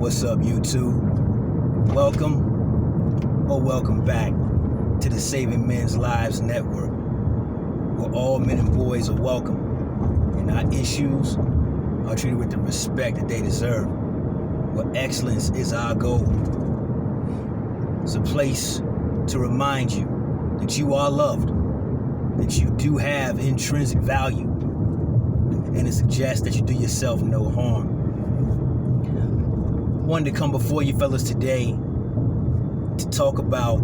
What's up, YouTube? Welcome back to the Saving Men's Lives Network, where all men and boys are welcome and our issues are treated with the respect that they deserve, where excellence is our goal. It's a place to remind you that you are loved, that you do have intrinsic value, and it suggests that you do yourself no harm. Wanted to come before you fellas today to talk about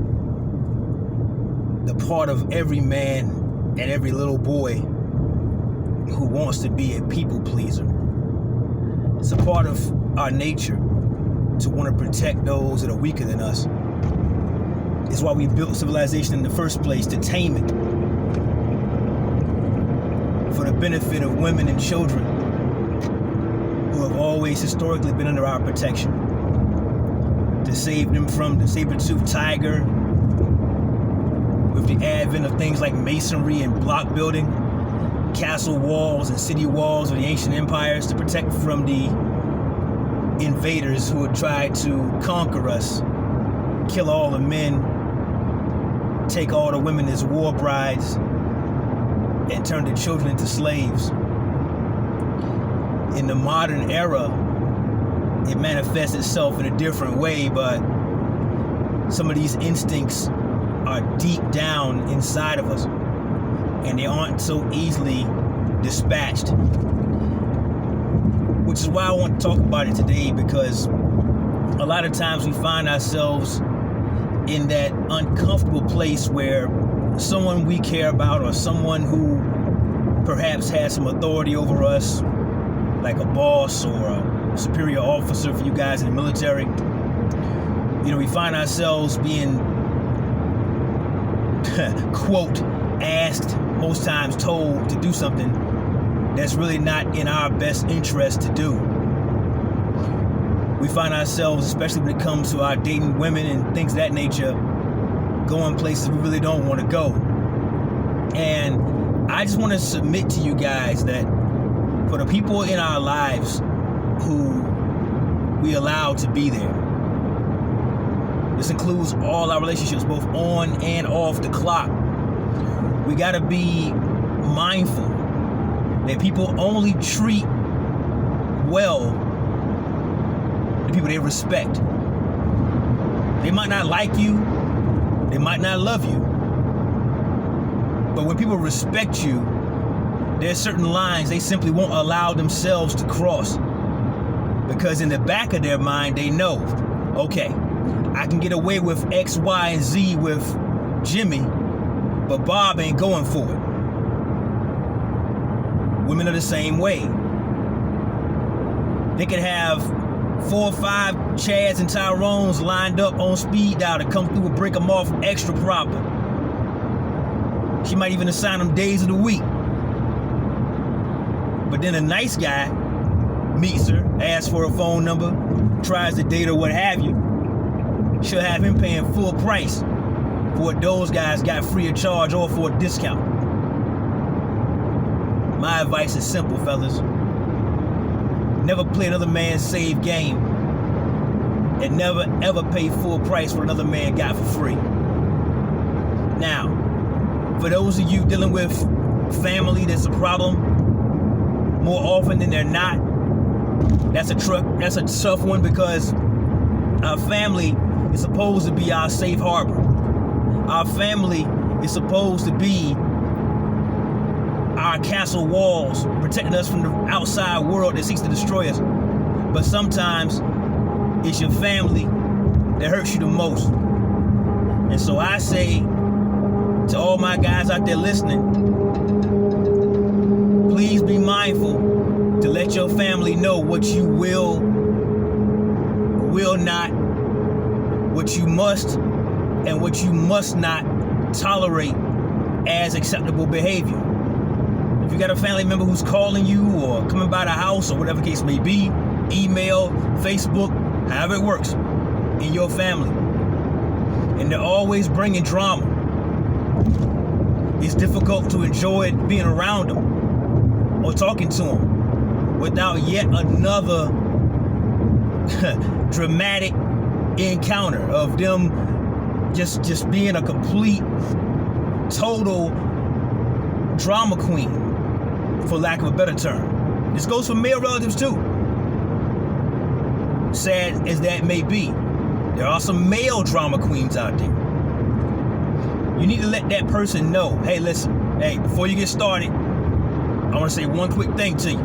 the part of every man and every little boy who wants to be a people pleaser. It's a part of our nature to want to protect those that are weaker than us. It's why we built civilization in the first place, to tame it for the benefit of women and children who have always historically been under our protection, to save them from the saber-toothed tiger with the advent of things like masonry and block building, castle walls and city walls of the ancient empires, to protect from the invaders who would try to conquer us, kill all the men, take all the women as war brides, and turn the children into slaves. In the modern era, it manifests itself in a different way, but some of these instincts are deep down inside of us, and they aren't so easily dispatched. Which is why I want to talk about it today, because a lot of times we find ourselves in that uncomfortable place where someone we care about, or someone who perhaps has some authority over us, like a boss or a superior officer for you guys in the military, we find ourselves being quote, asked, most times told to do something that's really not in our best interest to do. We find ourselves, especially when it comes to our dating women and things of that nature, going places we really don't want to go. And I just want to submit to you guys that for the people in our lives who we allow to be there, this includes all our relationships, both on and off the clock, we got to be mindful that people only treat well the people they respect. They might not like you, they might not love you, but when people respect you, there's certain lines they simply won't allow themselves to cross, because in the back of their mind they know, okay, I can get away with X, Y, and Z with Jimmy, but Bob ain't going for it. Women are the same way. They could have 4 or 5 Chads and Tyrones lined up on speed dial to come through and break them off extra proper. She might even assign them days of the week. But then a nice guy meets her, asks for her phone number, tries to date her, what have you. She'll have him paying full price for what those guys got free of charge or for a discount. My advice is simple, fellas. Never play another man's save game, and never ever pay full price for another man got for free. Now, for those of you dealing with family that's a problem more often than they're not, that's a tough one, because our family is supposed to be our safe harbor. Our family is supposed to be our castle walls, protecting us from the outside world that seeks to destroy us. But sometimes it's your family that hurts you the most. And so I say to all my guys out there listening, please be mindful to let your family know what you will not, what you must, and what you must not tolerate as acceptable behavior. If you got a family member who's calling you or coming by the house or whatever the case may be, email, Facebook, however it works in your family, and they're always bringing drama, it's difficult to enjoy being around them or talking to them without yet another dramatic encounter of them just being a complete, total drama queen, for lack of a better term. This goes for male relatives too. Sad as that may be, there are some male drama queens out there. You need to let that person know, hey, listen, hey, before you get started, I want to say one quick thing to you.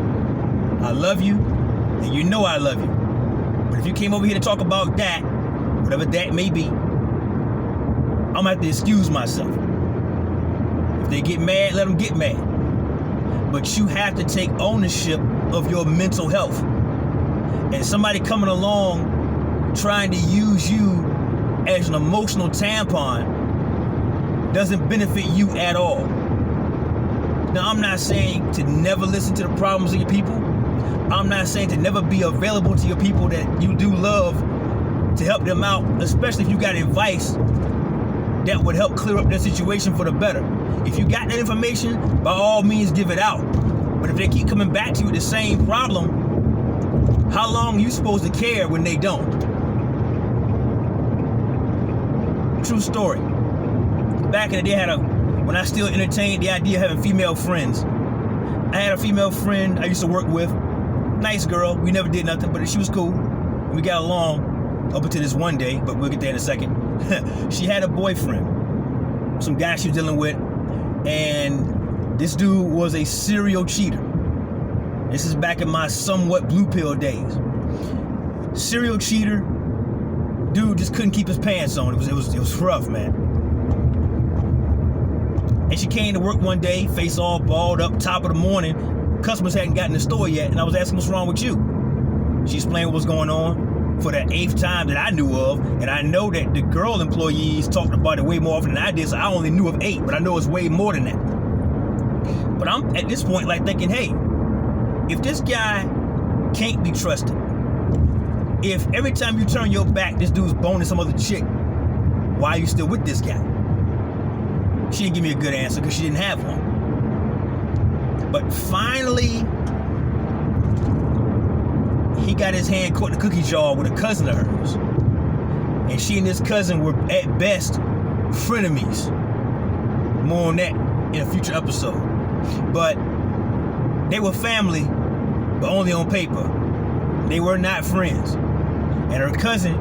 I love you, and you know I love you. But if you came over here to talk about that, whatever that may be, I'm going to have to excuse myself. If they get mad, let them get mad. But you have to take ownership of your mental health. And somebody coming along trying to use you as an emotional tampon doesn't benefit you at all. Now, I'm not saying to never listen to the problems of your people. I'm not saying to never be available to your people that you do love to help them out, especially if you got advice that would help clear up their situation for the better. If you got that information, by all means give it out. But if they keep coming back to you with the same problem, how long are you supposed to care when they don't? True story. Back in the day, when I still entertained the idea of having female friends, I had a female friend I used to work with. Nice girl. We never did nothing, but she was cool. We got along up until this one day, but we'll get there in a second. She had a boyfriend, some guy she was dealing with, and this dude was a serial cheater. This is back in my somewhat blue pill days. Serial cheater. Dude just couldn't keep his pants on. It was rough, man. And she came to work one day, face all balled up, top of the morning. Customers hadn't gotten in the store yet, and I was asking, what's wrong with you? She explained what was going on for the 8th time that I knew of, and I know that the girl employees talked about it way more often than I did, so I only knew of 8, but I know it's way more than that. But I'm at this point like thinking, hey, if this guy can't be trusted, if every time you turn your back, this dude's boning some other chick, why are you still with this guy? She didn't give me a good answer because she didn't have one. But finally, he got his hand caught in the cookie jar with a cousin of hers. And she and this cousin were at best frenemies. More on that in a future episode. But they were family, but only on paper. They were not friends. And her cousin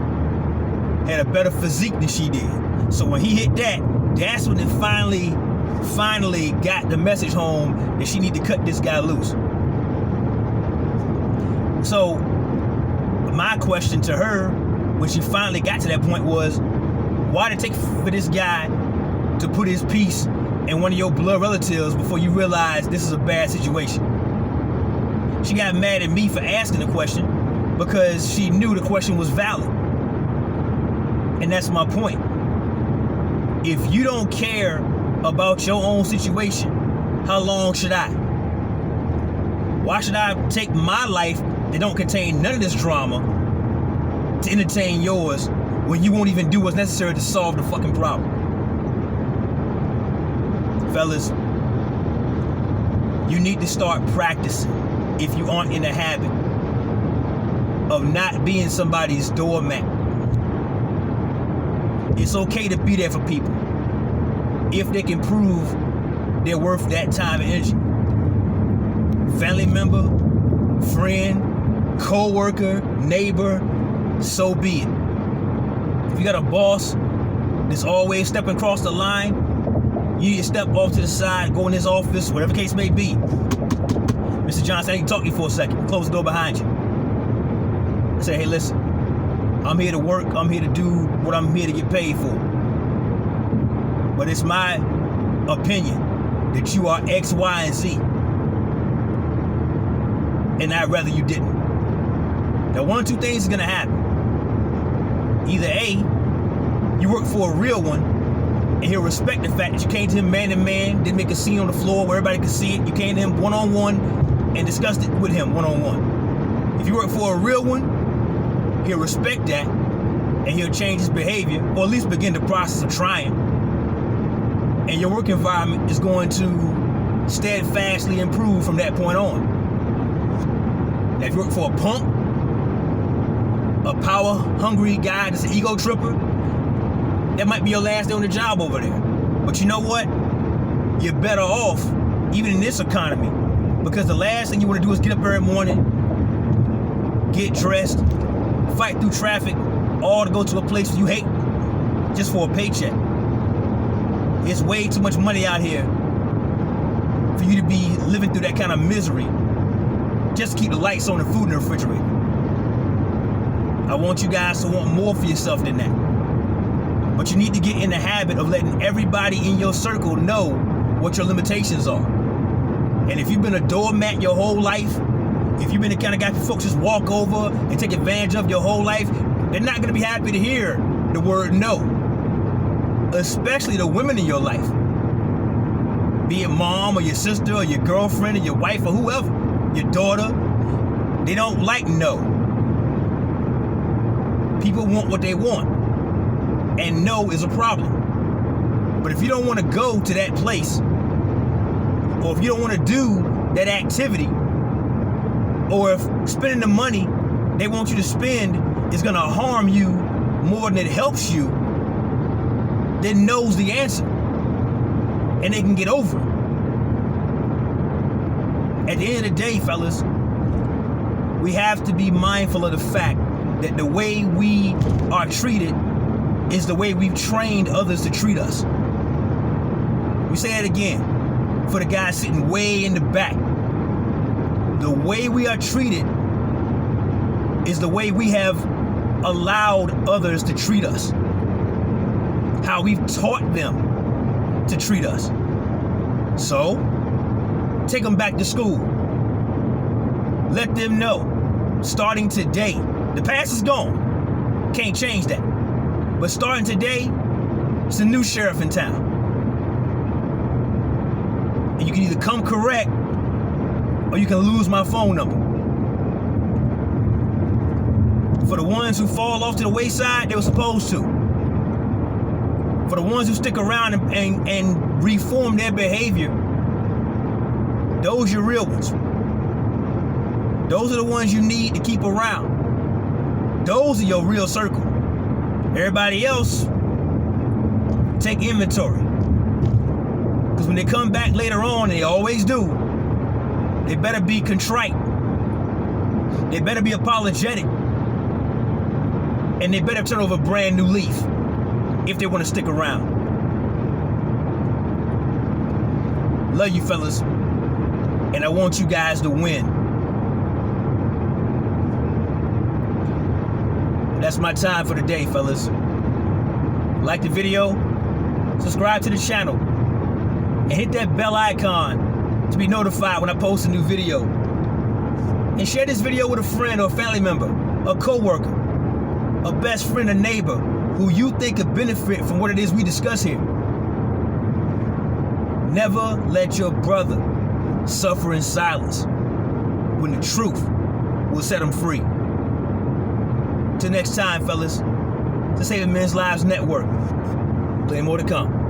had a better physique than she did. So when he hit that, that's when it finally got the message home that she need to cut this guy loose. So my question to her when she finally got to that point was, why did it take for this guy to put his piece in one of your blood relatives before you realize this is a bad situation? She got mad at me for asking the question because she knew the question was valid. And that's my point. If you don't care about your own situation, how long should I? Why should I take my life that don't contain none of this drama to entertain yours when you won't even do what's necessary to solve the fucking problem? Fellas, you need to start practicing, if you aren't in the habit, of not being somebody's doormat. It's okay to be there for people if they can prove they're worth that time and energy. Family member, friend, co-worker, neighbor, so be it. If you got a boss that's always stepping across the line, you need to step off to the side, go in his office, whatever the case may be. Mr. Johnson, I need to talk to you for a second. Close the door behind you. I say, hey, listen, I'm here to work. I'm here to do what I'm here to get paid for. But it's my opinion that you are X, Y, and Z. And I'd rather you didn't. Now, one of two things is going to happen. Either A, you work for a real one, and he'll respect the fact that you came to him man to man, didn't make a scene on the floor where everybody could see it. You came to him one-on-one and discussed it with him one-on-one. If you work for a real one, he'll respect that, and he'll change his behavior, or at least begin the process of trying. And your work environment is going to steadfastly improve from that point on. Now, if you work for a punk, a power-hungry guy that's an ego tripper, that might be your last day on the job over there. But you know what? You're better off, even in this economy, because the last thing you want to do is get up every morning, get dressed, fight through traffic, all to go to a place you hate just for a paycheck. It's way too much money out here for you to be living through that kind of misery just to keep the lights on and food in the refrigerator. I want you guys to want more for yourself than that. But you need to get in the habit of letting everybody in your circle know what your limitations are. And if you've been a doormat your whole life, if you've been the kind of guy who folks just walk over and take advantage of your whole life, they're not going to be happy to hear the word no. Especially the women in your life. Be it mom or your sister or your girlfriend or your wife or whoever, your daughter. They don't like no. People want what they want. And no is a problem. But if you don't want to go to that place, or if you don't want to do that activity, or if spending the money they want you to spend is going to harm you more than it helps you, then knows the answer. And they can get over it. At the end of the day, fellas, we have to be mindful of the fact that the way we are treated is the way we've trained others to treat us. We say it again, for the guy sitting way in the back. The way we are treated is the way we have allowed others to treat us. How we've taught them to treat us. So, take them back to school. Let them know, starting today, the past is gone. Can't change that. But starting today, it's a new sheriff in town. And you can either come correct, or you can lose my phone number. For the ones who fall off to the wayside, they were supposed to. For the ones who stick around and reform their behavior, those are your real ones. Those are the ones you need to keep around. Those are your real circle. Everybody else, take inventory. Because when they come back later on, they always do, they better be contrite. They better be apologetic. And they better turn over a brand new leaf if they want to stick around. Love you, fellas. And I want you guys to win. That's my time for the day, fellas. Like the video, subscribe to the channel, and hit that bell icon to be notified when I post a new video. And share this video with a friend or a family member, a co-worker, a best friend or neighbor who you think could benefit from what it is we discuss here. Never let your brother suffer in silence when the truth will set him free. Till next time, fellas, to Saving Men's Lives Network. Plenty more to come.